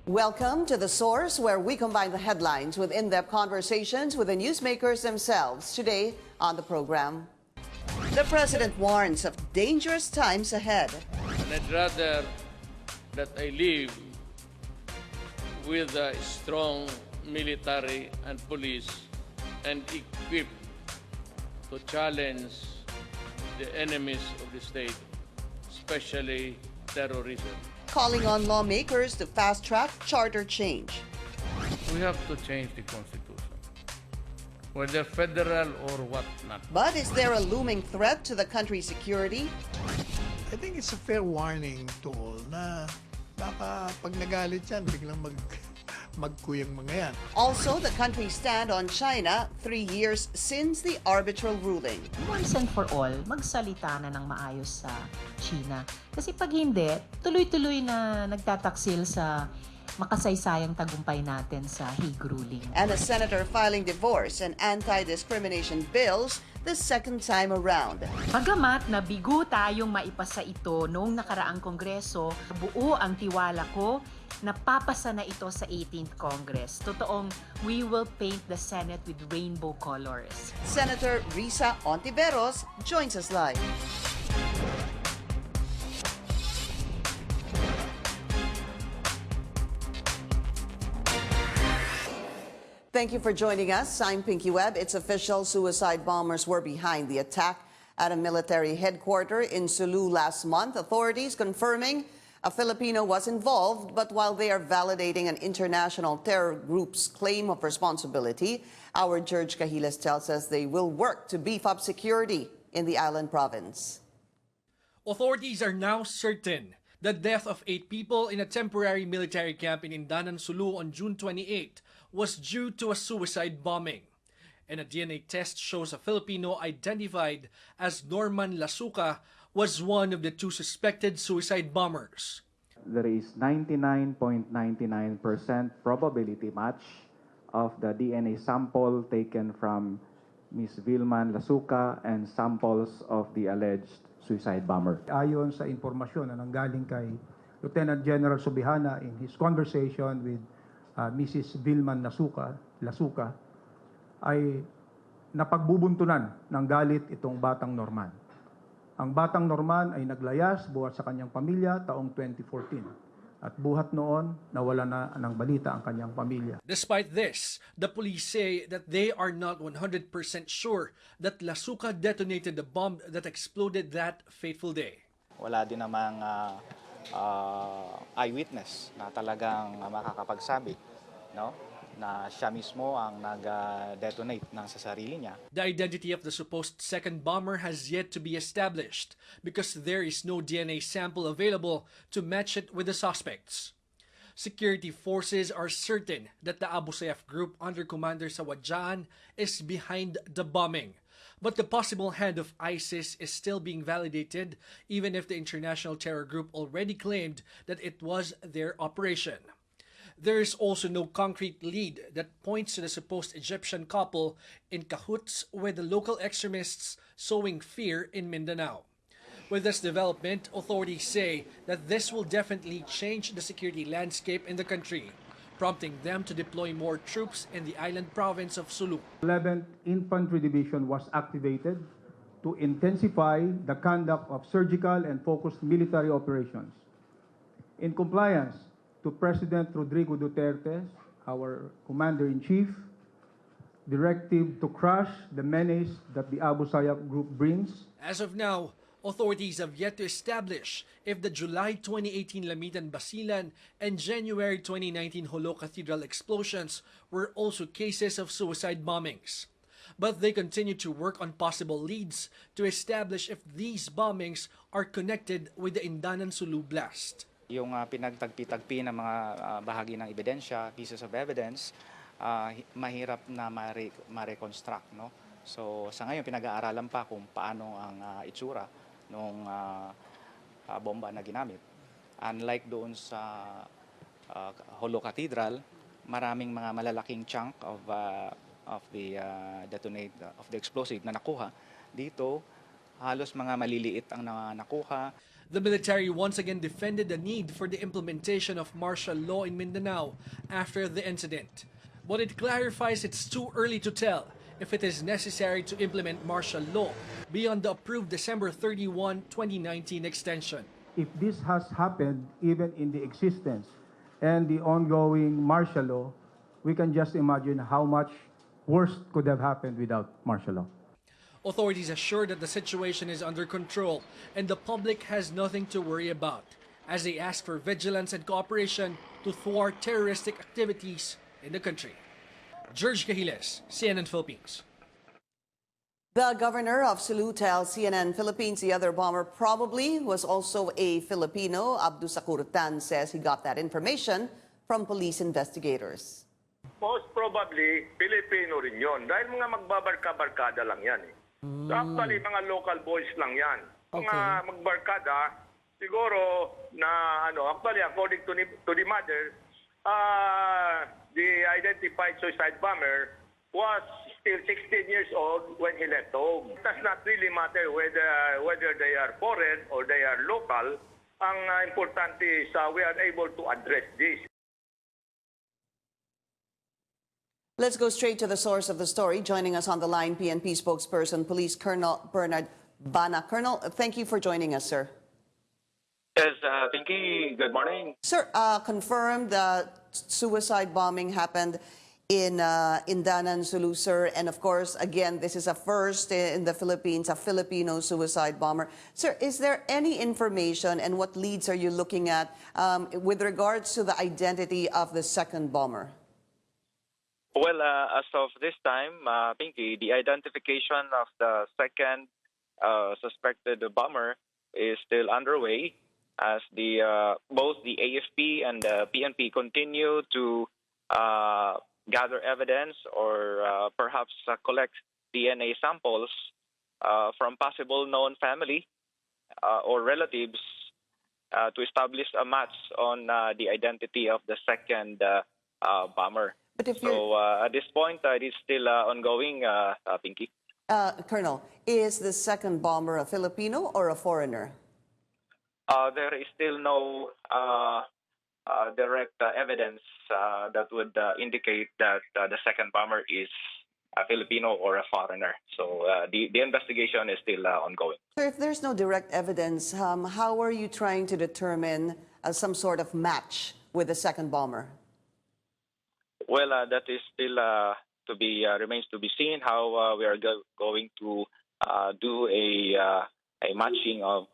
Welcome to The Source, where we combine the headlines with in-depth conversations with the newsmakers themselves. Today on the program, the president warns of dangerous times ahead. And I'd rather that I live with a strong military and police and equipped to challenge the enemies of the state, especially terrorism. Calling on lawmakers to fast-track charter change. We have to change the Constitution, whether federal or whatnot. But is there a looming threat to the country's security? I think it's a fair warning to all na baka pag nagalit yan, biglang magkuyang mga yan. Also, the country's stand on China 3 years since the arbitral ruling. Once and for all, magsalita na ng maayos sa China. Kasi pag hindi, tuloy-tuloy na nagtataksil sa makasaysayang tagumpay natin sa Hague ruling. And a senator filing divorce and anti-discrimination bills the second time around. Bagamat nabigo tayong maipasa ito noong nakaraang Kongreso, buo ang tiwala ko na papasa na ito sa 18th Congress. Totoong, we will paint the Senate with rainbow colors. Senator Risa Hontiveros joins us live. Thank you for joining us. I'm Pinky Webb. It's official, suicide bombers were behind the attack at a military headquarters in Sulu last month. Authorities confirming a Filipino was involved, but while they are validating an international terror group's claim of responsibility, our George Cahiles tells us they will work to beef up security in the island province. Authorities are now certain the death of 8 people in a temporary military camp in Indanan, Sulu on June 28 was due to a suicide bombing. And a DNA test shows a Filipino identified as Norman Lasuka was one of the 2 suspected suicide bombers. There is 99.99% probability match of the DNA sample taken from Ms. Vilman Lasuka and samples of the alleged suicide bomber. Ayon sa impormasyon na nanggaling kay Lieutenant General Subihana in his conversation with Mrs. Vilman Lasuka ay napagbubuntunan ng galit itong batang Norman. Ang batang Norman ay naglayas buhat sa kanyang pamilya taong 2014 at buhat noon nawala na ng balita ang kanyang pamilya. Despite this, the police say that they are not 100% sure that Lasuka detonated the bomb that exploded that fateful day. Wala din namang eyewitness na talagang makakapagsabi, no, na siya mismo ang nag-detonate ng sa sarili niya. The identity of the supposed second bomber has yet to be established because there is no DNA sample available to match it with the suspects. Security forces are certain that the Abu Sayyaf group under Commander Sawadjaan is behind the bombing. But the possible hand of ISIS is still being validated, even if the international terror group already claimed that it was their operation. There is also no concrete lead that points to the supposed Egyptian couple in cahoots with the local extremists sowing fear in Mindanao. With this development, authorities say that this will definitely change the security landscape in the country, prompting them to deploy more troops in the island province of Sulu. 11th Infantry Division was activated to intensify the conduct of surgical and focused military operations. In compliance to President Rodrigo Duterte, our Commander-in-Chief, directive to crush the menace that the Abu Sayyaf group brings. As of now, authorities have yet to establish if the July 2018 Lamitan Basilan and January 2019 Holo Cathedral explosions were also cases of suicide bombings. But they continue to work on possible leads to establish if these bombings are connected with the Indanan Sulu blast. Yung pinagtagpi-tagpi ng mga bahagi ng ebidensya, pieces of evidence, mahirap na ma-reconstruct, no? So sa ngayon pinag-aaralan pa kung paano ang itsura ng bomba na ginamit. Unlike doon sa Holo Cathedral, maraming mga malalaking chunk of the explosive na nakuha. Dito halos mga maliliit ang nakuha. The military once again defended the need for the implementation of martial law in Mindanao after the incident. But it clarifies it's too early to tell if it is necessary to implement martial law beyond the approved December 31, 2019 extension. If this has happened even in the existence and the ongoing martial law, we can just imagine how much worse could have happened without martial law. Authorities assure that the situation is under control and the public has nothing to worry about, as they ask for vigilance and cooperation to thwart terroristic activities in the country. George Cahiles, CNN Philippines. The governor of Sulu tells CNN Philippines the other bomber probably was also a Filipino. Abdu Sakurutan says he got that information from police investigators. Most probably, Filipino rin yun. Dahil mga magbabarka-barkada lang yan. So actually, mga local boys lang yan. Mga magbarkada, siguro na actually according to the mother, the identified suicide bomber was still 16 years old when he left home. It does not really matter whether they are foreign or they are local. Ang importante is we are able to address this. Let's go straight to the source of the story. Joining us on the line, PNP spokesperson, Police Colonel Bernard Bana. Colonel, thank you for joining us, sir. Yes, Pinky, good morning. Sir, confirmed the suicide bombing happened in Danan, Sulu, sir. And of course, again, this is a first in the Philippines, a Filipino suicide bomber. Sir, is there any information and what leads are you looking at with regards to the identity of the second bomber? Well, as of this time, Pinky, the identification of the second suspected bomber is still underway as both the AFP and the PNP continue to gather evidence or perhaps collect DNA samples from possible known family or relatives to establish a match on the identity of the second bomber. But if so at this point, it is still ongoing, Pinky. Colonel, is the second bomber a Filipino or a foreigner? There is still no direct evidence that would indicate that the second bomber is a Filipino or a foreigner. So the investigation is still ongoing. Sir, if there's no direct evidence, how are you trying to determine some sort of match with the second bomber? Well, that is still remains to be seen how we are going to do a matching of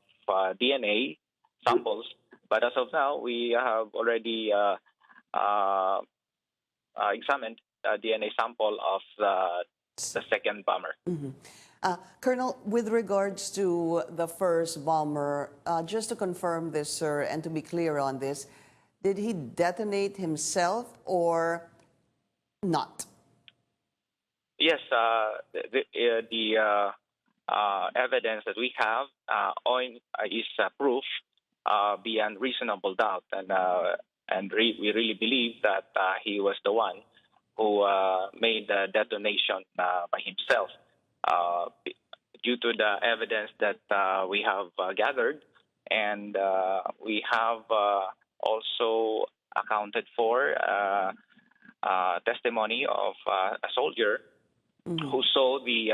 DNA samples. But as of now, we have already examined a DNA sample of the second bomber. Mm-hmm. Colonel, with regards to the first bomber, just to confirm this, sir, and to be clear on this, did he detonate himself or not? Yes, the evidence that we have is proof beyond reasonable doubt, and we really believe that he was the one who made the detonation by himself. Due to the evidence that we have gathered, and we have also accounted for testimony of a soldier who saw the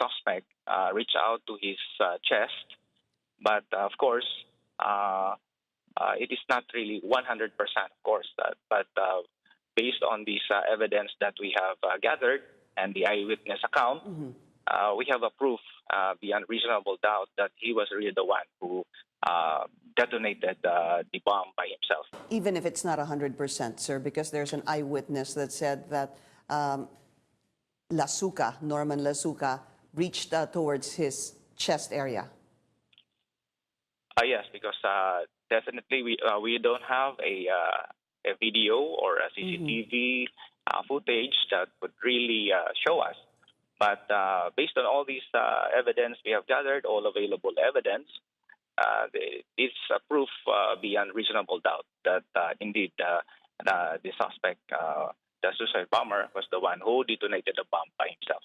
suspect reach out to his chest. But of course, it is not really 100%, of course. But based on this evidence that we have gathered and the eyewitness account, we have a proof beyond reasonable doubt that he was really the one who detonated the bomb by himself. Even if it's not 100%, sir, because there's an eyewitness that said that Norman Lasuka, reached towards his chest area. Yes, because definitely we don't have a video or a CCTV footage that would really show us. But based on all these evidence we have gathered, all available evidence, it's a proof beyond reasonable doubt that indeed the suspect, the suicide bomber, was the one who detonated the bomb by himself.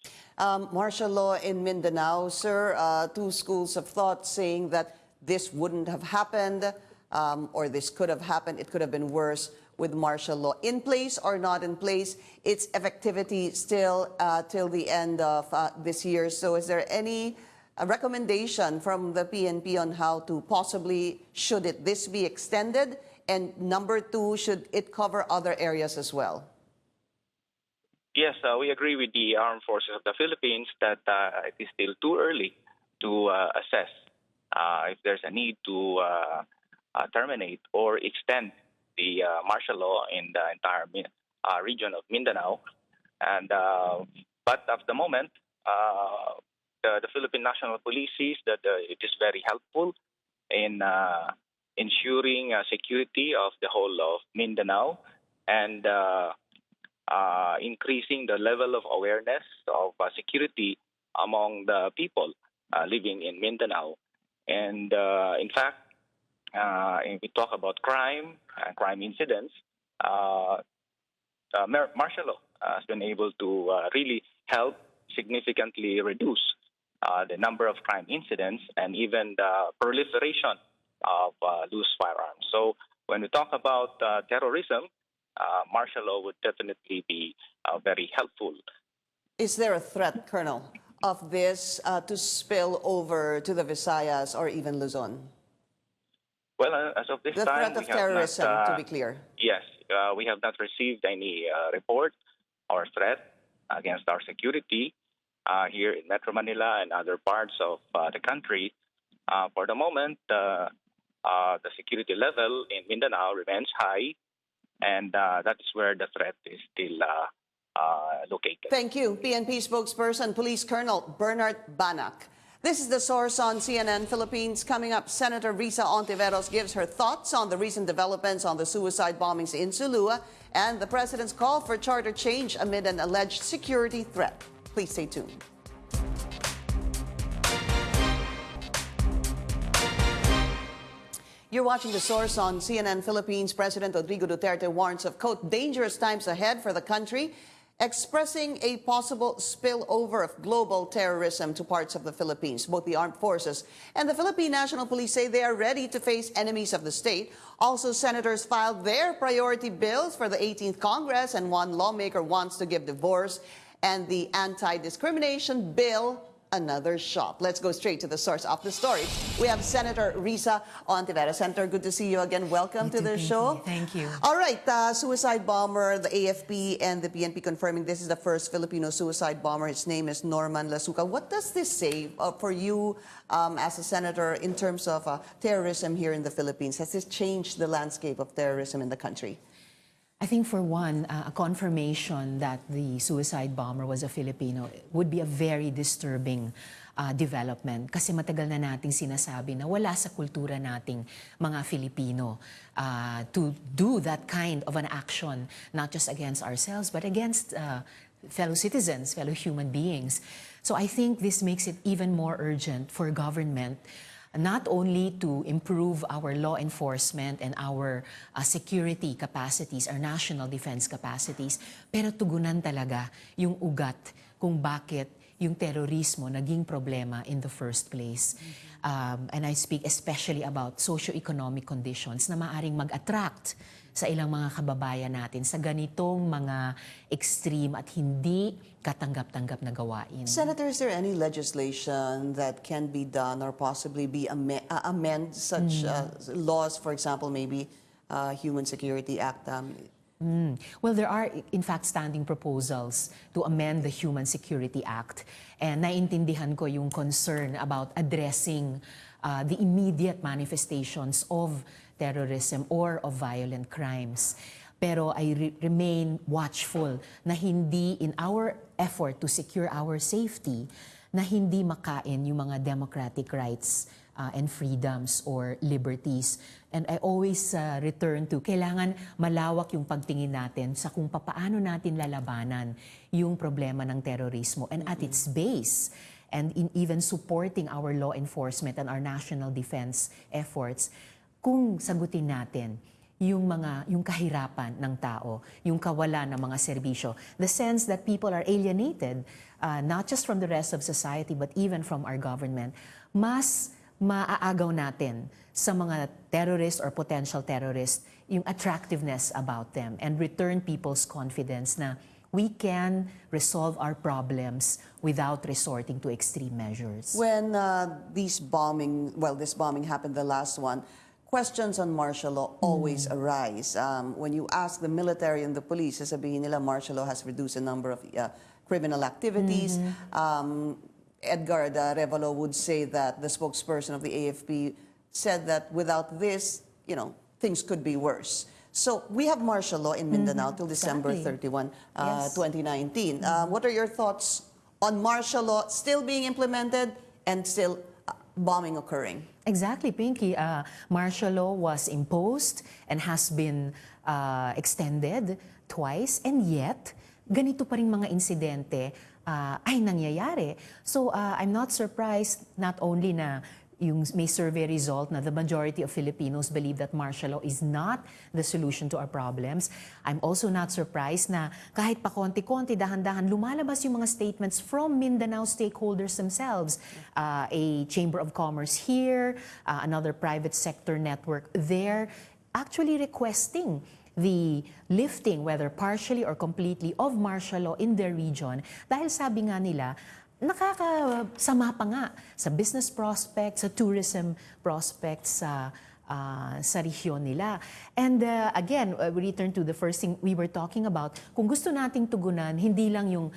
Martial law in Mindanao, sir, two schools of thought saying that this wouldn't have happened, or this could have happened, it could have been worse with martial law in place or not in place, its effectivity still till the end of this year. So is there any recommendation from the PNP on how to possibly, should this be extended? And number two, should it cover other areas as well? Yes, we agree with the Armed Forces of the Philippines that it is still too early to assess if there's a need to terminate or extend the martial law in the entire region of Mindanao. And but at the moment, the Philippine National Police sees that it is very helpful in ensuring security of the whole of Mindanao and increasing the level of awareness of security among the people living in Mindanao. And in fact, if we talk about crime incidents, martial law has been able to really help significantly reduce the number of crime incidents and even the proliferation of loose firearms. So when we talk about terrorism, martial law would definitely be very helpful. Is there a threat, Colonel, of this to spill over to the Visayas or even Luzon? Well, as of this The time, threat of we have terrorism, not, to be clear. Yes, we have not received any report or threat against our security here in Metro Manila and other parts of the country. For the moment, the security level in Mindanao remains high, and that is where the threat is still located. Thank you. PNP spokesperson, Police Colonel Bernard Banak. This is The Source on CNN Philippines. Coming up, Senator Risa Hontiveros gives her thoughts on the recent developments on the suicide bombings in Sulua and the president's call for charter change amid an alleged security threat. Please stay tuned. You're watching The Source on CNN Philippines. President Rodrigo Duterte warns of, quote, dangerous times ahead for the country, expressing a possible spillover of global terrorism to parts of the Philippines. Both the armed forces and the Philippine National Police say they are ready to face enemies of the state. Also, senators filed their priority bills for the 18th Congress, and one lawmaker wants to give divorce and the anti-discrimination bill another shot. Let's go straight to the source of the story. We have Senator Risa Hontiveros. Senator, good to see you again. Welcome to the show. Thank you. All right, suicide bomber, the AFP and the PNP confirming this is the first Filipino suicide bomber. His name is Norman Lasuca. What does this say for you as a senator in terms of terrorism here in the Philippines? Has this changed the landscape of terrorism in the country? I think for one, a confirmation that the suicide bomber was a Filipino would be a very disturbing development. Kasi matagal na nating sinasabi na wala sa kultura nating mga Filipino to do that kind of an action, not just against ourselves, but against fellow citizens, fellow human beings. So I think this makes it even more urgent for government not only to improve our law enforcement and our security capacities, our national defense capacities, pero tugunan talaga yung ugat kung bakit yung terorismo naging problema in the first place. And I speak especially about socio-economic conditions na maaring mag-attract sa ilang mga kababayan natin sa ganitong mga extreme at hindi katanggap-tanggap na gawain. Senator, is there any legislation that can be done or possibly be amend such laws, for example, maybe Human Security Act? Well, there are, in fact, standing proposals to amend the Human Security Act. And naiintindihan ko yung concern about addressing the immediate manifestations of terrorism or of violent crimes. Pero I remain watchful na hindi in our effort to secure our safety, na hindi makain yung mga democratic rights and freedoms or liberties. And I always return to, kailangan malawak yung pagtingin natin sa kung paano natin lalabanan yung problema ng terorismo. And at its base, and in even supporting our law enforcement and our national defense efforts, kung sagutin natin yung kahirapan ng tao, yung kawalan ng mga serbisyo, the sense that people are alienated, not just from the rest of society, but even from our government, mas maaagaw natin sa mga terrorist or potential terrorist yung attractiveness about them and return people's confidence na we can resolve our problems without resorting to extreme measures. When this bombing happened, the last one, questions on martial law always arise. When you ask the military and the police, sasabihin nila martial law has reduced a number of criminal activities. Edgar Revalo would say that the spokesperson of the AFP said that without this, things could be worse. So we have martial law in Mindanao till December 31, 2019. What are your thoughts on martial law still being implemented and still bombing occurring? Exactly, Pinky. Martial law was imposed and has been extended twice, and yet ganito pa rin mga insidente ay nangyayari. So I'm not surprised not only na yung may survey result na the majority of Filipinos believe that martial law is not the solution to our problems. I'm also not surprised na kahit pa konti-konti, dahan-dahan, lumalabas yung mga statements from Mindanao stakeholders themselves. A Chamber of Commerce here, another private sector network there, actually requesting the lifting, whether partially or completely, of martial law in their region. Dahil sabi nga nila, nakakasama pa nga sa business prospects, sa tourism prospects sa rehiyon nila. And again, we return to the first thing we were talking about. Kung gusto nating tugunan, hindi lang yung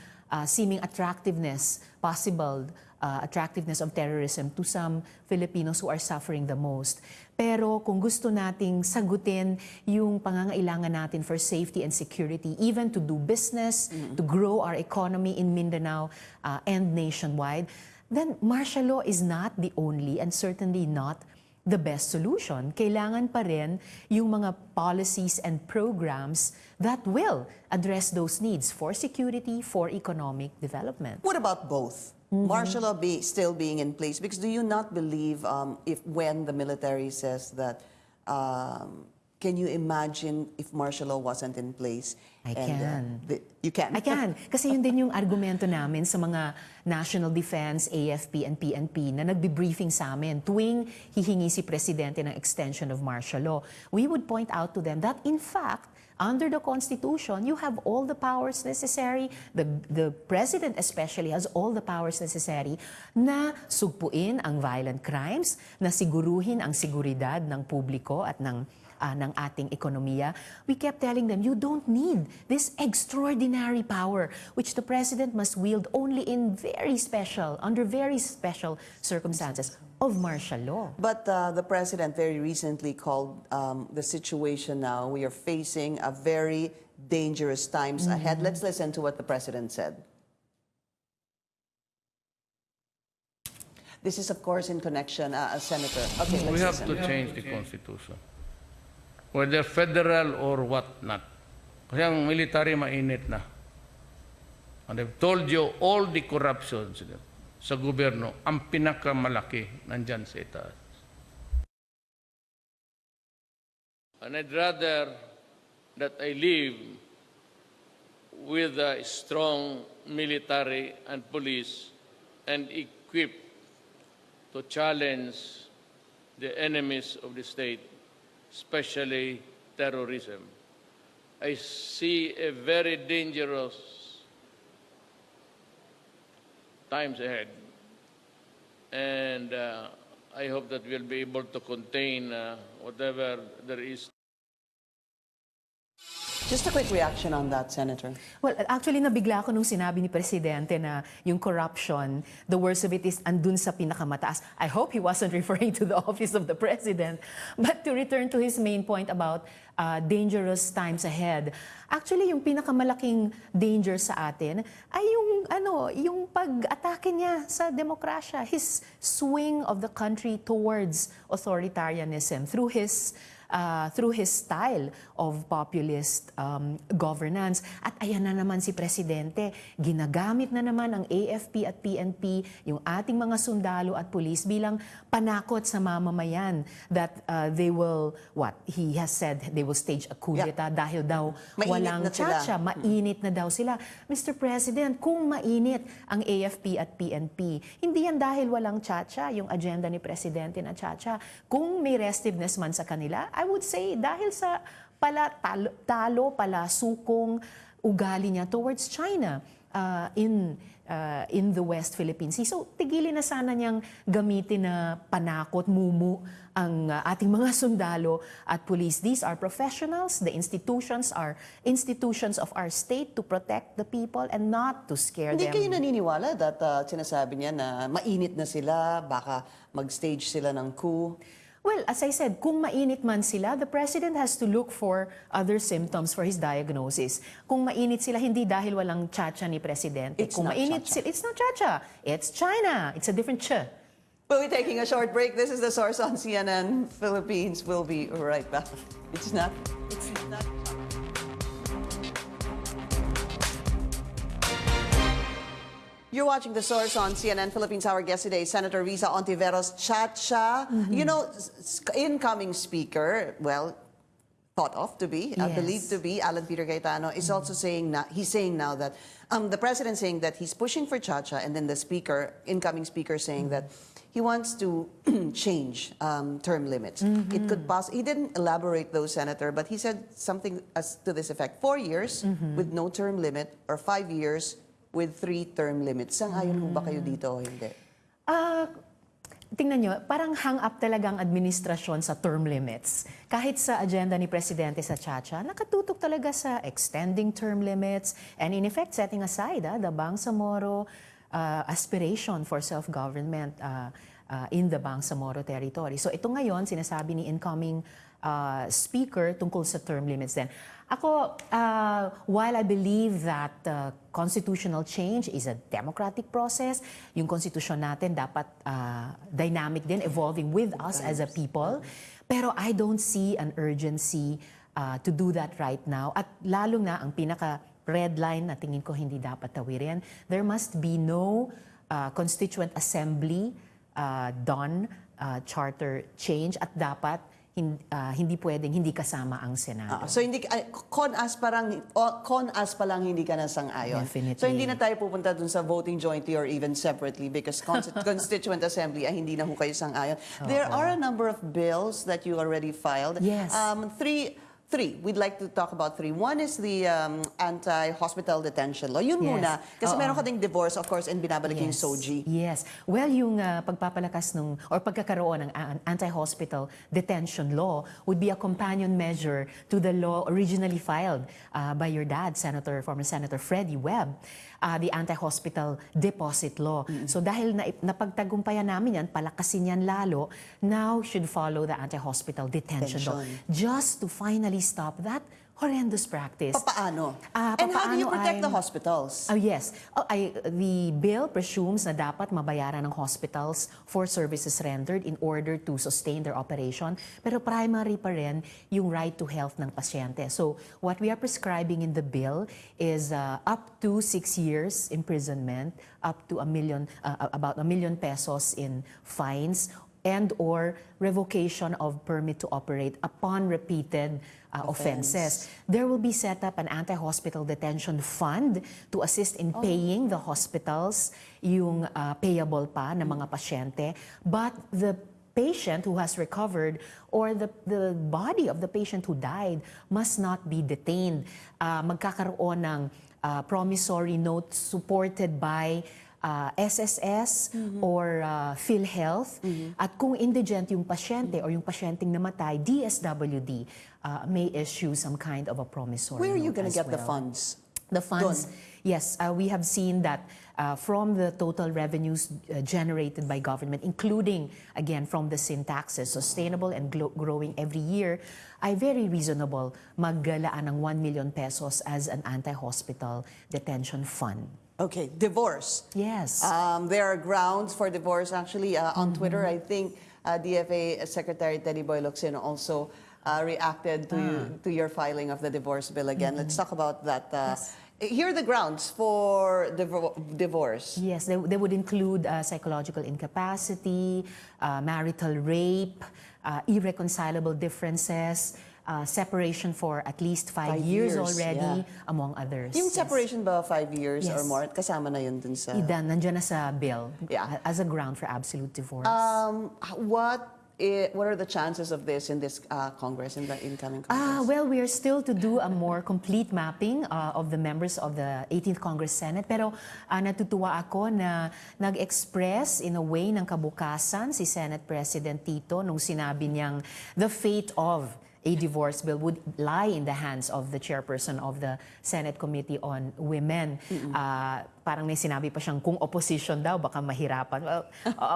seeming attractiveness, possible attractiveness of terrorism to some Filipinos who are suffering the most. Pero kung gusto nating sagutin yung pangangailangan natin for safety and security, even to do business, to grow our economy in Mindanao and nationwide, then martial law is not the only and certainly not the best solution. Kailangan pa rin yung mga policies and programs that will address those needs for security, for economic development. What about both? Martial law still being in place, because do you not believe when the military says that, can you imagine if martial law wasn't in place? I can. You can? I can. Kasi yun din yung argumento namin sa mga National Defense, AFP and PNP na nagbe-briefing sa amin tuwing hihingi si Presidente ng extension of martial law. We would point out to them that in fact, under the Constitution, you have all the powers necessary. The President especially has all the powers necessary na sugpuin ang violent crimes, na siguruhin ang seguridad ng publiko at ng ating ekonomiya. We kept telling them, you don't need this extraordinary power, which the President must wield only in under very special circumstances of martial law. But the President very recently called the situation now, we are facing a very dangerous times ahead. Let's listen to what the President said. This is, of course, in connection, Senator. Okay, We have let's to listen. change the Constitution. Whether federal or what not. Kasi ang military mainit na. And I've told you all the corruptions sa gobyerno, ang pinakamalaki nandyan sa itaas. And I'd rather that I live with a strong military and police and equipped to challenge the enemies of the state, especially terrorism. I see a very dangerous times ahead, and I hope that we'll be able to contain whatever there is. Just a quick reaction on that, Senator. Well, actually, nabigla ako nung sinabi ni Presidente na yung corruption, the worst of it is andun sa pinakamataas. I hope he wasn't referring to the office of the President. But to return to his main point about dangerous times ahead, actually, yung pinakamalaking danger sa atin ay yung pag-atake niya sa demokrasya, his swing of the country towards authoritarianism through his through his style of populist governance. At ayan na naman si Presidente, ginagamit na naman ang AFP at PNP, yung ating mga sundalo at pulis bilang panakot sa mamamayan that they will, he has said they will stage a coup d'etat dahil daw Mainit walang na sila. tsa-tsa, mainit na daw sila. Mr. President, kung mainit ang AFP at PNP, hindi yan dahil walang tsa-tsa, yung agenda ni Presidente na tsa-tsa. Kung may restiveness man sa kanila, I would say dahil sa palasukong ugali niya towards China in the West Philippine Sea. So, tigilin na sana niyang gamitin na panakot, mumu, ang ating mga sundalo at police. These are professionals. The institutions are institutions of our state to protect the people and not to scare Hindi them. kayo naniniwala that sinasabi niya na mainit na sila, baka mag-stage sila ng coup? Well, as I said, kung mainit man sila, the President has to look for other symptoms for his diagnosis. Kung mainit sila, hindi dahil walang tsa-tsa ni Presidente. Kung mainit sila, it's not tsa-tsa. It's China. It's a different tsa. We'll be taking a short break. This is The Source on CNN Philippines. We'll be right back. It's not. You're watching The Source on CNN Philippines. Our guest today, Senator Risa Hontiveros, Chacha. You know, incoming speaker, well, thought of to be, believed to be, Alan Peter Cayetano, is also saying, he's saying now that, the president saying that he's pushing for Chacha, and then the speaker, incoming speaker saying that he wants to change term limits. It could he didn't elaborate though, Senator, but he said something as to this effect: 4 years with no term limit, or 5 years with 3 term limits. Sang-ayon ho ba kayo dito o hindi? Tingnan nyo, parang hang up talaga ang administrasyon sa term limits. Kahit sa agenda ni Presidente sa Chacha, nakatutok talaga sa extending term limits and in effect setting aside the Bangsamoro aspiration for self-government in the Bangsamoro territory. So ito ngayon, sinasabi ni incoming speaker tungkol sa term limits din. Ako, while I believe that constitutional change is a democratic process, yung konstitusyon natin dapat dynamic din, evolving with us as a people. Pero I don't see an urgency to do that right now. At lalo na ang pinaka-red line na tingin ko hindi dapat tawirin, there must be no constituent assembly done charter change at dapat hindi pwedeng hindi kasama ang Senado. So hindi con-as pa lang hindi ka na sang-ayon. Definitely. So hindi na tayo pupunta dun sa voting jointly or even separately because constituent assembly ay hindi na ho kayo sang-ayon. There are a number of bills that you already filed. Yes. Three. We'd like to talk about 3. One is the anti-hospital detention law. Yun muna. Kasi meron ka ding divorce, of course, and binabalik yung SOGI. Yes. Well, yung pagpapalakas or pagkakaroon ng anti-hospital detention law would be a companion measure to the law originally filed by your dad, former Senator Freddie Webb, the anti-hospital deposit law. So dahil napagtagumpayan namin yan, palakasin yan lalo, now should follow the anti-hospital detention law. Just to finally stop that horrendous practice. Paano? And how do you protect the hospitals? Oh, yes. The bill presumes na dapat mabayaran ng hospitals for services rendered in order to sustain their operation. Pero primary pa rin yung right to health ng pasyente. So what we are prescribing in the bill is up to 6 years imprisonment, up to about 1 million pesos in fines, and or revocation of permit to operate upon repeated offenses. There will be set up an anti-hospital detention fund to assist in paying the hospitals yung payable pa ng mga pasyente. But the patient who has recovered or the body of the patient who died must not be detained. Magkakaroon ng promissory note supported by SSS or PhilHealth. At kung indigent yung pasyente or yung pasyenteng namatay, DSWD may issue some kind of a promissory Where are you note going to as get the well. funds? The funds, yes, we have seen that from the total revenues generated by government, including, again, from the sin taxes, sustainable and growing every year, ay very reasonable maglaan ng 1 million pesos as an anti-hospital detention fund. Okay, divorce. Yes. There are grounds for divorce. Actually, on Twitter, I think DFA Secretary Teddy Boy Locsin also reacted to your filing of the divorce bill again. Let's talk about that. Here are the grounds for divorce. Yes, they would include psychological incapacity, marital rape, irreconcilable differences, separation for at least 5 years already, among others. Yung separation ba 5 years or more, kasama na yun dun sa... Nandiyan na sa bill as a ground for absolute divorce. What are the chances of this in this Congress, in the incoming Congress? Well, we are still to do a more complete mapping of the members of the 18th Congress Senate. Pero natutuwa ako na nag-express in a way ng kabukasan si Senate President Tito nung sinabi niyang the fate of a divorce bill would lie in the hands of the chairperson of the Senate Committee on Women. Parang may sinabi pa siyang kung opposition daw, baka mahirapan. Well,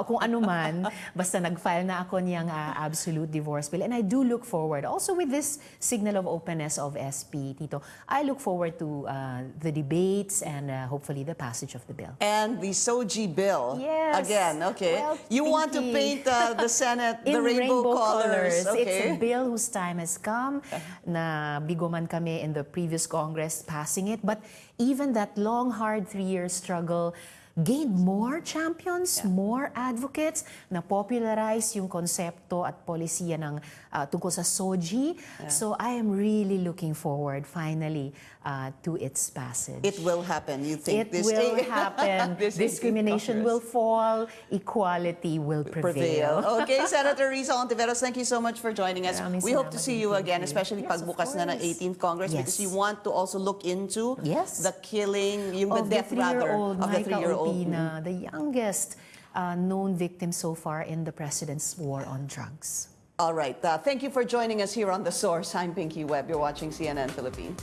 kung ano man, basta nag-file na ako niyang absolute divorce bill. And I do look forward, also with this signal of openness of SP, Tito, I look forward to the debates and hopefully the passage of the bill. And the SOGI bill. Yes. Again, okay. Well, you want to paint the Senate the in rainbow colors. Okay. It's a bill whose time has come. Na bigoman kami in the previous Congress passing it. But even that long, hard 3-year struggle gained more champions, more advocates, na popularize yung konsepto at polisiya ng tungkol sa SOGI. So I am really looking forward finally to its passage. It will happen, you think? It will happen. Discrimination will fall, equality will prevail. Okay, Senator Risa Hontiveros, thank you so much for joining us. We hope to see you again, especially pagbukas na ng 18th Congress, because you want to also look into the killing, yung the death rather, of the 3-year-old. The youngest known victim so far in the president's war on drugs. All right. Thank you for joining us here on The Source. I'm Pinky Webb. You're watching CNN Philippines.